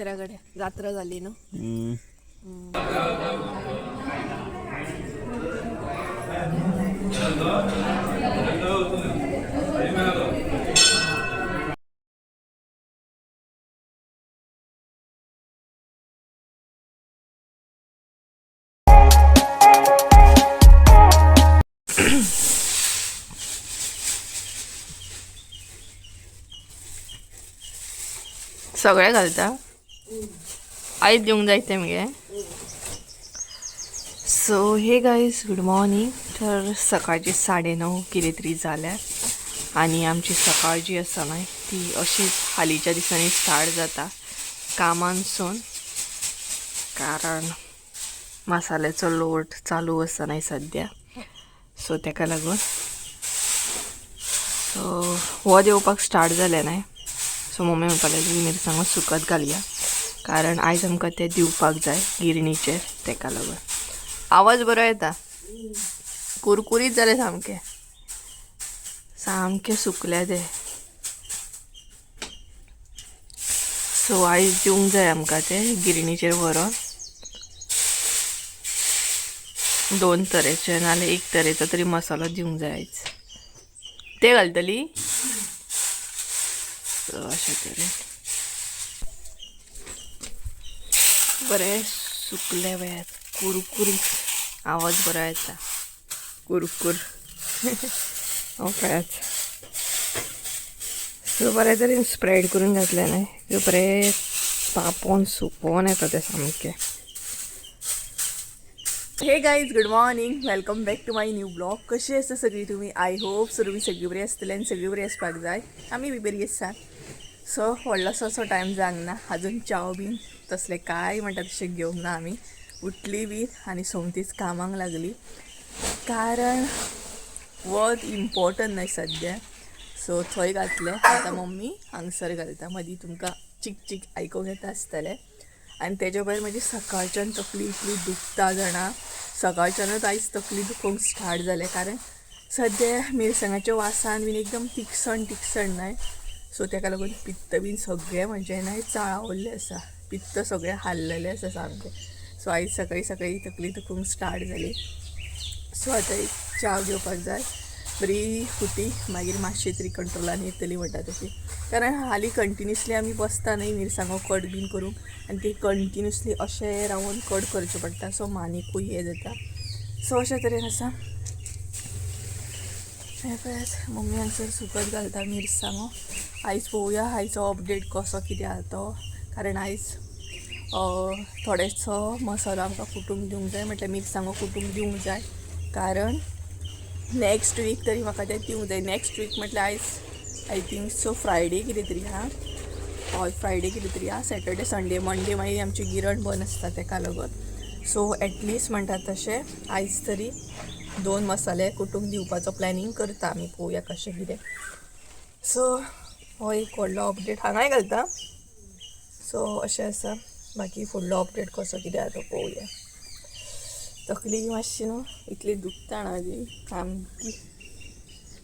घराकडे जात्रा झाली ना. सगळे घालता आईच देऊन जायचं मगे. सो हे गाईज गुड मॉर्निंग. तर सकाळची 9:30 किती तरी जाल्या आणि आमची सकाळ जी आसा ना ती अशीच हालीच्या दिसांनी स्टार्ट जाता कामांसून, कारण मसाल्याचो लोट चालू आसा नाही सध्या. सो तेका लागून सो वत येवपाक स्टार्ट जालें नाही. सो मम्मी म्हणपा लागली मिरसांगो सुकत घालया, कारण आयज आमकां ते दिवपाक जाय गिरणीचेर. तेका लागून आवाज बरो येता, कुरकुरीत जाले सामके सामके सुकले ते. सो आयज दिवंक जाय आमकां ते गिरणीचेर व्हरोन. 2 तरेचे नाल्यार 1 तरेचो तरी मसालो दिवंक जाय आयज. ते घालतली. सो अशे तरेन बरें सुकले वेळार कुरकुरीत आवाज बरो येता, कुरकुर पळयात. सो बरे तरेन स्प्रेड करून घातले न्हय, सो बरें तापोवन सुकोवन येता ते सामके. Hey guys good morning, welcome back to my new blog. कशी आसा सगळी तुमी? आय होप सो तुमी सगळी बरी आसतली आनी सगळी बरी आसपाक जाय. आमी बी बरी आसा. सो व्हडलोसो असो टायम जावंक ना अजून. चाव बीन तसले काय म्हणटा तशें घेवंक ना आमी. उठली बी आनी सोमतीच कामाक लागली, कारण वत इम्पॉर्टंट न्हय सद्या. सो थंय घातले. आतां मम्मी हांगसर घालता. मदीं तुमकां चीक चीक आयकूंक येता आसतलें. आनी तेज्या भायर म्हजी सकाळच्यान तकली इतली दुखता जाणा. सकाळच्यानूच आयज तकली दुखोवंक स्टार्ट जालें, कारण सद्या मिरसांगाच्या वासान बीन एकदम तिखसण न्हय. सो तेका लागून पित्त बीन सगळें म्हणजे न्हय चाळावल्लें आसा. पित्त सगळें हाल्लेलें आसा सामकें. सो आयज सकाळी सकाळी तकली दुखोवंक स्टार्ट जाली. सो आतां एक चाव घेवपाक जाय बरी फुटी, मागीर मातशी तरी कंट्रोलान येतली म्हणटा तशी. कारण हालीं कंटिन्युअसली आमी बसता न्हय मिरसांगो कट बीन करूंक, आनी ती कंटिन्युअसली अशें रावन कट करचें पडटा. सो मानेकूय हें जाता. सो अशे तरेन आसा. हे पळयात मम्मी हांगसर सुकत घालता मिरसांगो. आयज पळोवया आयचो अपडेट कसो कितें आसा तो, कारण आयज थोडेसो मसालो आमकां कुटूंक दिवंक जाय, म्हटल्यार मिरसांगो कुटूंक दिवंक जाय, कारण नेक्स्ट वीक तरी म्हाका तें दिवंक जाय. नेक्स्ट वीक म्हटल्यार आयज आय थिंक सो फ्रायडे कितें तरी आहा. हय फ्रायडे कितें तरी आहा. सॅटर्डे संडे मंडे मागीर आमची गिरण बंद आसता तेका लागून. सो एटलिस्ट म्हणटात तशें आयज तरी 2 मसाले कुटूंक दिवपाचो प्लॅनिंग करता आमी. पळोवया कशें कितें. सो हो एक व्हडलो अपडेट हांगाय घालता. सो अशें आसा. बाकी फुडलो अपडेट कसो कितें आसा तो पळोवया. तकली मातशी न्हू इतली दुखता ना ती सामकी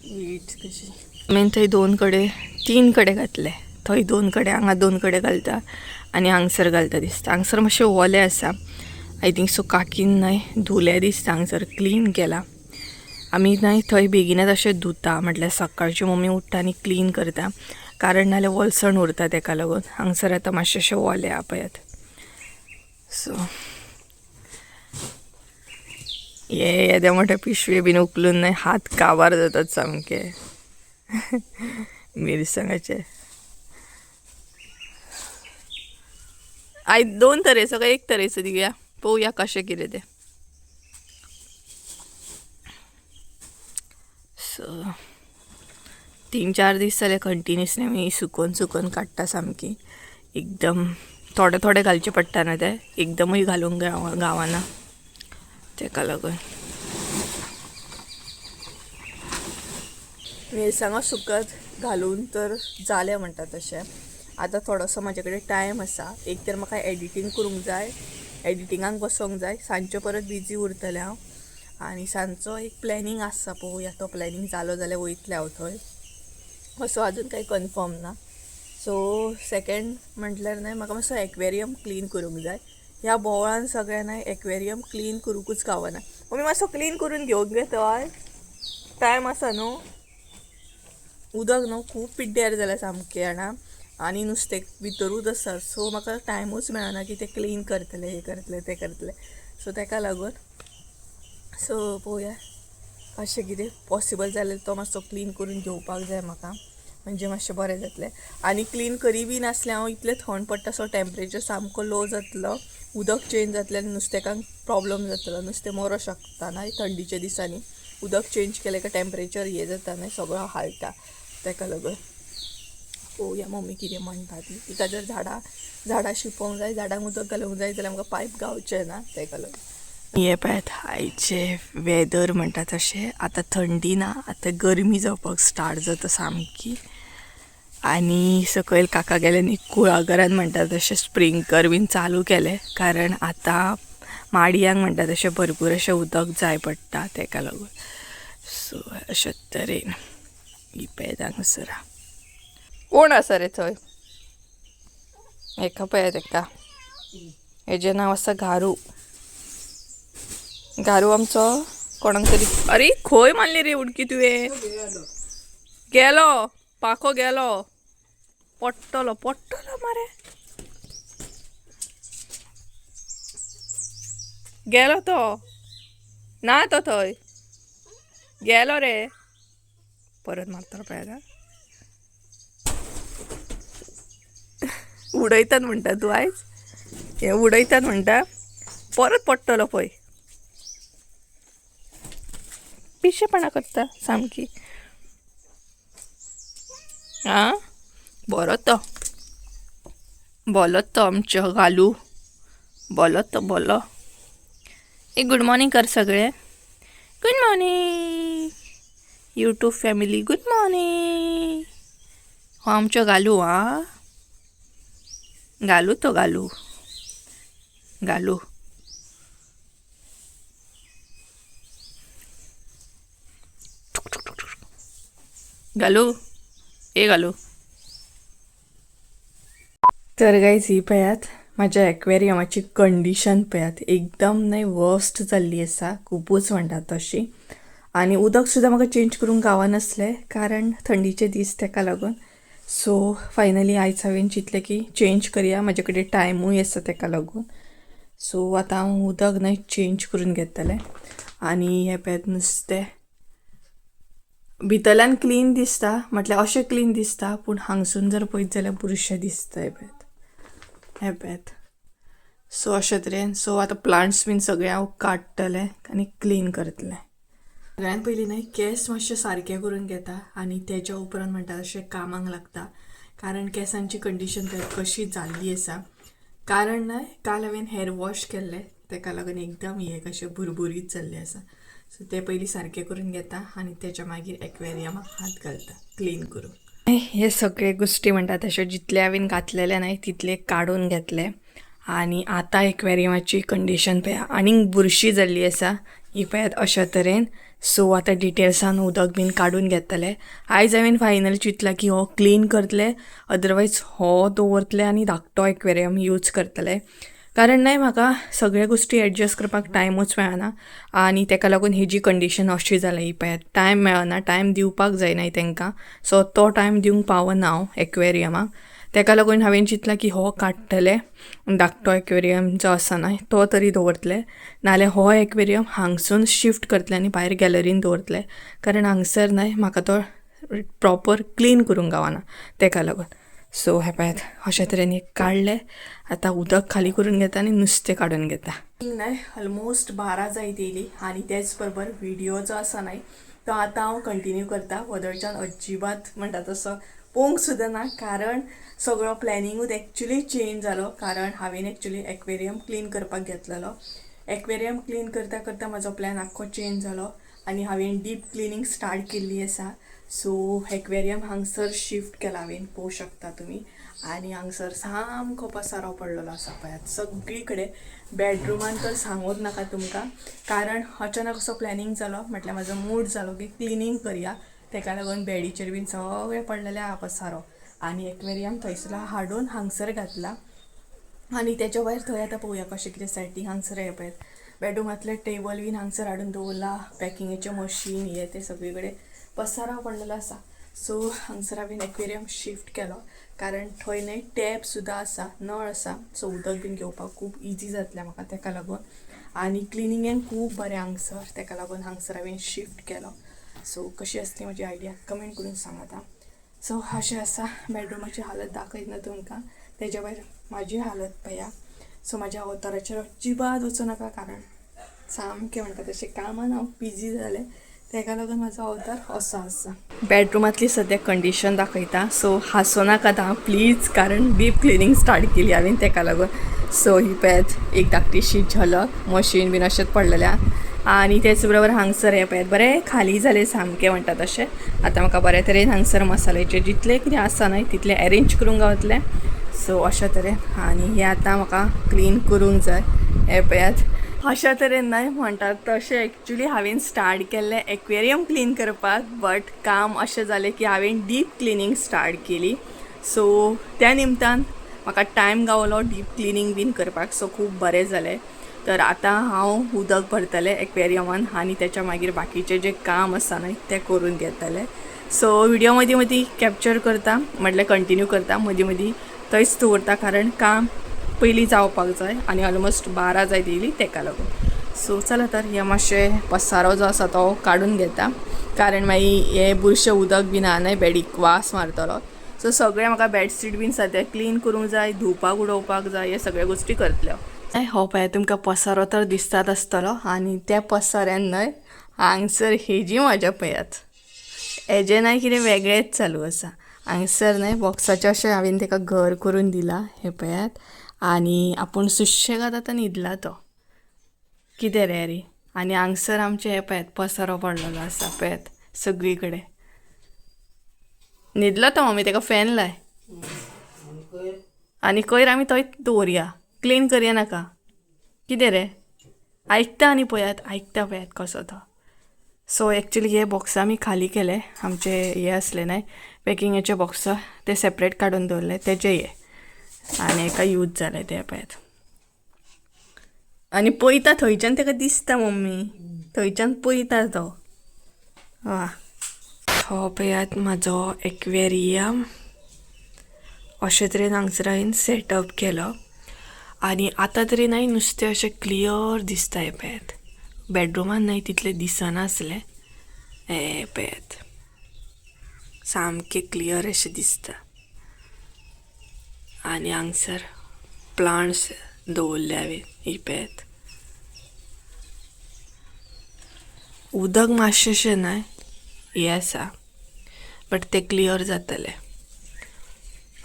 वीट कशी. मेन थंय 2 कडेन 3 कडेन घातले. थंय 2 कडेन, हांगा 2 कडेन घालता आनी हांगसर घालता दिसता. हांगसर मातशें ओलें आसा. आय थिंक सो काकीन न्हय धुलें दिसता, हांगसर क्लीन केला. आमी न्हय थंय बेगीनच अशें धुता, म्हटल्यार सकाळची मम्मी उठ्ठा आनी क्लीन करता, कारण नाल्यार वलसण उरता तेका लागून. हांगसर आतां मातशें अशें ओलें आहा पळयात. सो हे येद्या मोठ्या पिशवे बीन उखलून न्हय हात काबार जातात सामके मिरसांगाचे. आयज 2 तरेचो काय 1 तरेचो दिवया, पळोवया कशें कितें तें. सो 3-4 दीस जाले कंटिन्युअसली आमी सुकोवन काडटा सामकी. एकदम थोडे थोडे घालचे पडटा ना ते, एकदमूय घालूंक गावना तेका लागून. मिरसांगो सुकत घालून तर जालें म्हणटा तशें. आतां थोडोसो म्हाजे कडेन टायम आसा. एक तर म्हाका एडिटींग करूंक जाय, एडिटिंगाक बसोंक जाय. सांजचें परत बिजी उरतलें हांव. आनी सांजचो एक प्लॅनिंग आसा, पळोवया तो प्लॅनिंग जालो जाल्यार वयतलें हांव थंय. असो आजून कांय कन्फर्म ना. सो सेकंड म्हटल्यार न्हय म्हाका मातसो एक्वेरियम क्लीन करूंक जाय. ह्या बोवाळान सगळ्यांना एक्वेरियम क्लीन करूंकूच गावना. मम्मी मातसो क्लीन करून घेवंक घेतो हय. टायम आसा न्हू. उदक न्हू खूब पिड्ड्यार जाल्यार सामकें जाणा आनी नुस्तें भितरूच आसा. सो म्हाका टायमूच मेळना की ते क्लीन करतले हे करतले ते करतले. सो ताका लागून सो पळोवया अशें कितें पॉसिबल जाल्यार तो मातसो क्लीन करून घेवपाक जाय म्हाका. म्हणजे मातशें बरें जातलें. आनी क्लीन करी बी नासलें हांव इतलें थंड पडटा सो टेम्परेचर सामको लो जातलो. उदक चेंज जातलें आनी नुस्तेकांक प्रॉब्लम जातलो. नुस्तें मरो शकता ना थंडीच्या दिसांनी. उदक चेंज केलें काय टेम्परेचर हे जाता न्हय सगळो हालता. ताका लागून पळोवया मम्मी कितें म्हणटा ती. तिका जर झाडां शिंपोवंक जाय झाडांक उदक घालूंक जाय जाल्यार आमकां पायप गावचें ना ताका लागून. हे पळयात आयचे वेदर म्हणटा तशें. आतां थंडी ना आतां गरमी जावपाक स्टार्ट जाता सामकी. आनी सकयल काका गेले न्ही कुळागरान म्हणटा तशें स्प्रिंकलर बीन चालू केले. कारण आतां माडयांक म्हणटा तशें भरपूर अशें उदक जाय पडटा ताका लागून. सो अशे तरेन ही पळयात हांगासर कोण आसा रे थंय. हेका पळयात हेका. हेजें नांव आसा घारू. घारू आमचो कोणाक तरी. अरे खंय मारली रे उडकी तुवें. गेलो पाखो गेलो. पडटलो मारे. गेलो तो ना तो थंय गेलो रे. परत मारतलो पळयात. उडयतात म्हणटा तूं आयज. हे उडयतात म्हणटा परत पडटलो पळय. पिशेपणा करता सामकी. आं बरो तो आमचो घालू. बोलो. एक गुड मॉर्निंग कर सगळे. Good morning YouTube family. Good morning. हो आमचो घालू. घालू तो घालू. ए घालू. तर गायज ही पळयात म्हाज्या एक्वेरियमाची कंडिशन पळयात. एकदम न्हय वर्स्ट जाल्ली आसा. खुबूच म्हणटा तशी. आनी उदक सुद्दां म्हाका चेंज करूंक गावनासलें कारण थंडीचे दीस ताका लागून. सो फायनली आयज हांवें चिंतलें की चेंज करया. म्हाजे कडेन टायमूय आसा ताका लागून. सो आतां हांव उदक न्हय चेंज करून घेतलें. आनी हे पळयात नुस्तें भितरल्यान क्लीन दिसता म्हटल्यार अशें क्लीन दिसता पूण हांगसून जर पळयत जाल्यार बुरशें दिसता. हे पळयात. सो अशे तरेन. सो आतां प्लांट्स बीन सगळे हांव काडटलें आनी क्लीन करतलें. सगळ्यान पयलीं न्हय केंस मातशे सारके करून घेता आनी तेच्या उपरांत म्हणटा तशें कामाक लागता. कारण केंसांची कंडिशन कशी जाल्ली आसा. कारण न्हय काल हांवें हेअर वॉश केल्ले ताका लागून एकदम हे कशें भुरभुरीत जाल्ले आसा. सो ते पयलीं सारके करून घेता आनी तेच्या मागीर एक्वेरियमाक हात घालता क्लीन करून. हे सगळे गोश्टी म्हणटा तशें जितले हांवें घातलेले न्हय तितले काडून घेतले. आनी आतां एक्वेरियमाची कंडिशन पळया आनीक बुरशी जाल्ली आसा. ही पळयात अशा तरेन. सो आतां डिटेल्सान उदक बीन काडून घेतले. आयज हांवें फायनल चिंतलां की हो क्लीन करतले अदरवायज हो दवरतले आनी धाकटो एक्वेरियम यूज करतले. कारण न्हय म्हाका सगळे गोश्टी एडजस्ट करपाक टायमूच मेळना. आनी ताका लागून ही जी कंडिशन अशी जाल्या ही पळयात. टायम मेळना. टायम दिवपाक जाय न्हय तांकां. सो तो टायम दिवंक पावना हांव एक्वेरियमाक. ताका लागून हांवें चिंतलां की हो काडटले. धाकटो एक्वेरियम जो आसा न्हय तो तरी दवरतले. नाल्यार हो एक्वेरियम हांगसून शिफ्ट करतले आनी भायर गॅलरीन दवरतले. कारण हांगसर न्हय म्हाका तो प्रॉपर क्लीन करूंक गावना ताका लागून. सो हे पळयात अशे तरेन एक काडले. आतां उदक खाली करून घेता आनी नुस्तें काडून घेता. न्हय ऑलमोस्ट 12 जायत येयली आनी तेच बरोबर व्हिडिओ जो आसा न्हय तो आतां हांव कंटिन्यू करता. वदळच्यान अजिबात म्हणटा तसो पळोवंक सुद्दां ना. कारण सगळो प्लॅनिंगूच एक्चुली चेंज जालो. कारण हांवें एक्चुली एक्वेरियम क्लीन करपाक घेतलेलो. एक्वेरियम क्लीन करता करता म्हाजो प्लॅन आख्खो चेंज जालो आनी हांवें डीप क्लिनींग स्टार्ट केल्ली आसा. सो एक्वेरियम हांगसर शिफ्ट केला हांवें. पळोवंक शकता तुमी. आनी हांगसर सामको पसारो पडलेलो आसा पळयात सगळी कडेन. बेडरुमान तर सांगूच नाका तुमकां. कारण अचानक असो प्लॅनिंग जालो म्हटल्यार म्हाजो मूड जालो की क्लिनींग करया. ताका लागून बेडीचेर बीन सगळें पडलेलें आहा पसारो. आणि एक्वेरियम थंयसला हाडून हांगसर घातला आणि त्याच्या भायर थंय आतां पळोवया कशें कितें सेटींग हांगसर हे पळय बेडरूमांतले टेबल बीन हांगसर हाडून दवरला, पॅकिंगेचें मशीन हे ते सगळे कडेन पसारा पडलेलो आसा. सो हांगसर हांवें एक्वेरियम शिफ्ट केलो कारण थंय न्हय टॅप सुद्दां आसा, नळ आसा, सो उदक बीन घेवपाक खूब इजी जातलें म्हाका तेका लागून. आणि क्लिनिंगेन खूब बरें हांगसर, तेका लागून हांगसर हांवें शिफ्ट केलो. सो कशी आसली म्हजी आयडिया कमेंट करून सांगात. सो अशें आसा, बेडरूमाची हालत दाखयत ना तुमकां, तेज्या भायर म्हाजी हालत पळया. सो म्हाज्या अवताराचेर अजिबात वचूं नाका कारण सामकें म्हणटा तशें कामान हांव बिजी जालें, तेका लागून म्हाजो अवतार असो आसा. बेडरूमांतली सद्या कंडिशन दाखयता, सो हांसो नाका हांव प्लीज कारण डीप क्लिनिंग स्टार्ट केली हांवें तेका लागून. सो ही पळयात एक धाकटीशी झलक, मशीन बीन अशेंच पडलेल्या आणि तेच बरोबर हांगसर हे पळयात बरें खाली जालें सामकें म्हणटा तशें. आतां म्हाका बरे तरेन हांगसर मसाल्याचें जितलें कितें आसा न्हय तितलें अरेंज करूंक गावतलें. सो अशा तरेन आनी हें आतां म्हाका क्लीन करूंक जाय. हे पळयात अशा तरेन न्हय म्हणटात तशें एक्चुली हांवें स्टार्ट केल्लें एक्वेरियम क्लीन करपाक, बट काम अशें जालें की हांवें डीप क्लिनिंग स्टार्ट केली. सो त्या निमतान म्हाका टायम गावलो डीप क्लिनिंग बीन करपाक, सो खूब बरें जालें. तर आतां हांव उदक भरतलें एक्वेरियमान आनी त्याच्या मागीर बाकीचें जें काम आसा न्हय तें करून घेतलें. सो व्हिडिओ मदीं मदीं कॅप्चर करता म्हटल्यार कंटिन्यू करता, मदीं मदीं थंयच दवरता कारण काम पयलीं जावपाक जाय आनी ऑलमोस्ट 12 जायत येयली तेका लागून. सो चला तर हे मातशें पसारो जो आसा तो काडून घेता कारण मागीर हे बुरशें उदक बीन आहा न्हय बेडीक वास मारतलो. सो सगळें म्हाका बेडशीट बीन सद्या क्लीन करूंक जाय, धुवपाक उडोवपाक जाय, हे सगळे गोश्टी करतल्यो. हो पळय तुमकां पसारो तर दिसतात आसतलो आनी त्या पसाऱ्यान न्हय हांगसर हेजी मजा पळयात. हेजें न्हय कितें वेगळेंच चालू आसा. हांगसर न्हय बॉक्साचें अशें हांवें ताका घर करून दिलां हे पळयात आनी आपूण सुशेगाद आतां न्हिदला तो. कितें रे रे. आनी हांगसर आमचें हे पळयात पसारो पडलेलो आसा पळयात सगळी कडेन. न्हिदलो तो मम्मी ताका फॅन लाय आनी कोयर आमी थंयच दवरया, क्लीन करया नाका. कितें रे आयकता आनी पळयात आयकता पळयात कसो तो. सो एक्चुली हे बॉक्स आमी खाली केले, आमचे हे असले न्हय पॅकिंगेचे बॉक्स ते सेपरेट काडून दवरले तेजे हे आनी एका यूज जाले ते पळयात. आनी पळयता थंयच्यान ताका दिसता मम्मी, थंयच्यान पळयता तो. वा हो पळयात म्हाजो एक्वेरियम अशे तरेन हांगसर हांवें सेटअप केलो आनी आतां तरी न्हय नुस्तें अशें क्लियर दिसता. हे पळयात बेडरूमान न्हय तितलें दिसनासलें, हे पळयात सामकें क्लियर अशें दिसता. आनी हांगसर प्लांट्स दवरले हांवें, ही पळयात. उदक मातशें अशें न्हय हें आसा बट तें क्लियर जातलें.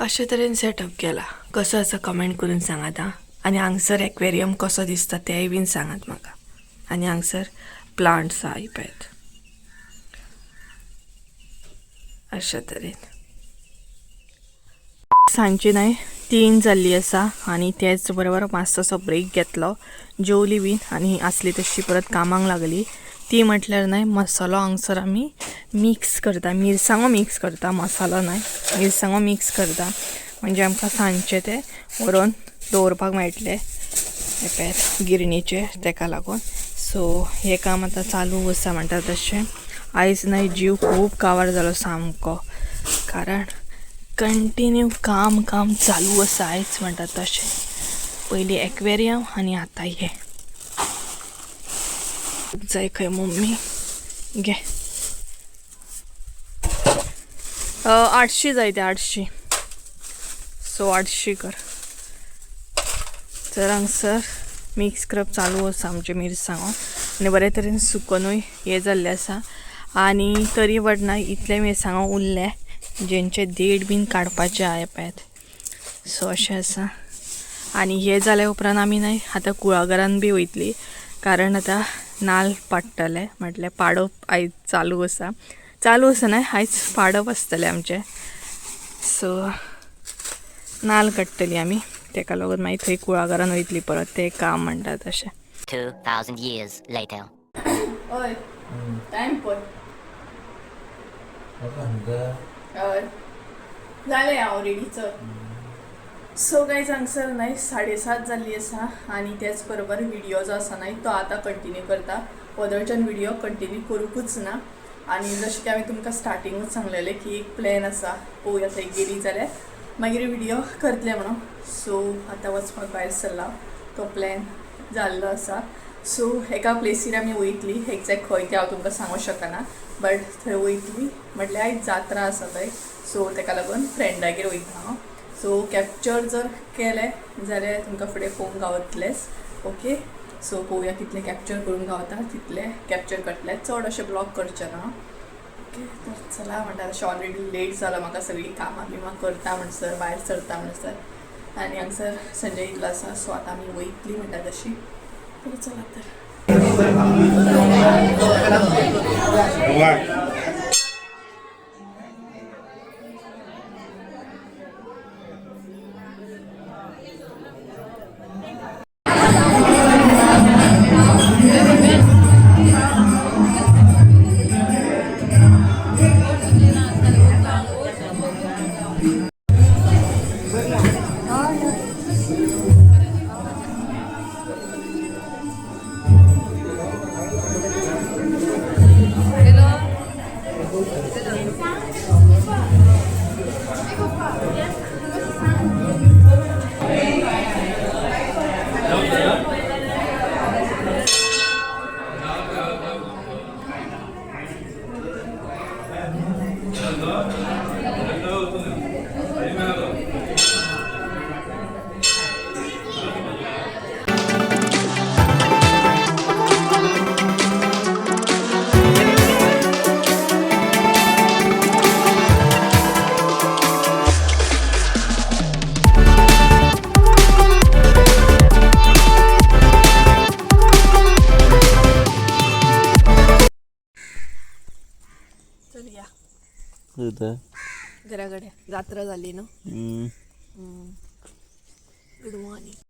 अशे तरेन सेटअप केला. कसो आसा कमेंट करून सांगात आं. आनी हांगसर एक्वेरियम कसो दिसता तेंय बीन सांगात म्हाका. आनी हांगसर प्लांट्स आहा पळयात अशा तरेन. सांजची न्हय 3 जाल्ली आसा आनी तेच बरोबर मातसोसो ब्रेक घेतलो, जेवली बीन आनी आसली तशी परत कामाक लागली. ती म्हटल्यार न्हय मसालो हांगसर आमी मिक्स करता, मिरसांगो मिक्स करता, मसालो न्हय मिरसांगो मिक्स करता म्हणजे आमकां सांजचे ते व्हरून दवरपाक मेळटले हे पळयात गिरणीचे तेका लागून. सो हे काम आतां चालू आसा म्हणटा तशें. आयज न्हय जीव खूब काबार जालो सामको कारण कंटिन्यू काम चालू आसा आयज म्हणटा तशें. पयलीं एक्वेरियम आनी आतां हे जाय खंय मम्मी घे 800 जाय ते 800. सो 800 कर. तर हांगसर मिक्स करप चालू आसा आमचे मिरसांगो आनी बरे तरेन सुकूनूय हे जाल्ले आसा आनी तरी बट इतले मिरसांगो उरले जेंचे देड बीन काडपाचे आहा पळयात. सो अशें आसा आनी हे जाल्या उपरांत आमी न्हय आतां कुळागरान बी वयतली कारण आतां नाल्ल पाडटले म्हटल्यार पाडप आयज चालू आसा न्हय आयज पाडप आसतलें आमचें. सो नाल्ल काडटली आमी तेका लागून मागीर थंय कुळागरान वयतली परत तें काम म्हणटा तशें. 2000 years later. हय टायम पळय. हय झाले ऑलरेडी चल. सो काही सांगसर नाही 7:30 जाल्ली आसा आणि त्याच बरोबर व्हिडिओ जो आसा नाही तो आता कंटिन्यू करता. वदळच्यान व्हिडिओ कंटिन्यू करूंकूच ना. आणि जशें की हांवें तुमकां स्टार्टिंगूच सांगलेलें की एक प्लॅन आसा पळोवया थंय गेली जाल्यार मागीर व्हिडिओ करतले म्हणून. सो आतां वचपाक भायर सरला. तो प्लॅन जाल्लो आसा. सो एका प्लेसीर आमी वयतली. एक्झॅक्ट खंय तें हांव तुमकां सांगूंक शकना बट थंय वयतली म्हटल्यार आयज जात्रा आसा थंय. सो ताका लागून फ्रेंडागेर वयता हांव. सो कॅप्चर जर केलें जाल्यार तुमकां फुडें पळोवंक गावतलेंच. ओके सो पळोवया कितलें कॅप्चर करूंक गावता तितलें कॅप्चर करतलें. चड अशें ब्लॉग करचें ना. ओके तर चला म्हणटा तशें ऑलरेडी लेट जालो म्हाका सगळीं कामां बिमां करता म्हणसर भायर सरता म्हणसर आनी हांगसर संजय इल्लो आसा. सो आतां आमी वयतली म्हणटा तशी. तर चला तर चल या घरा कडेन जात्रा जाली न्हू. Good morning.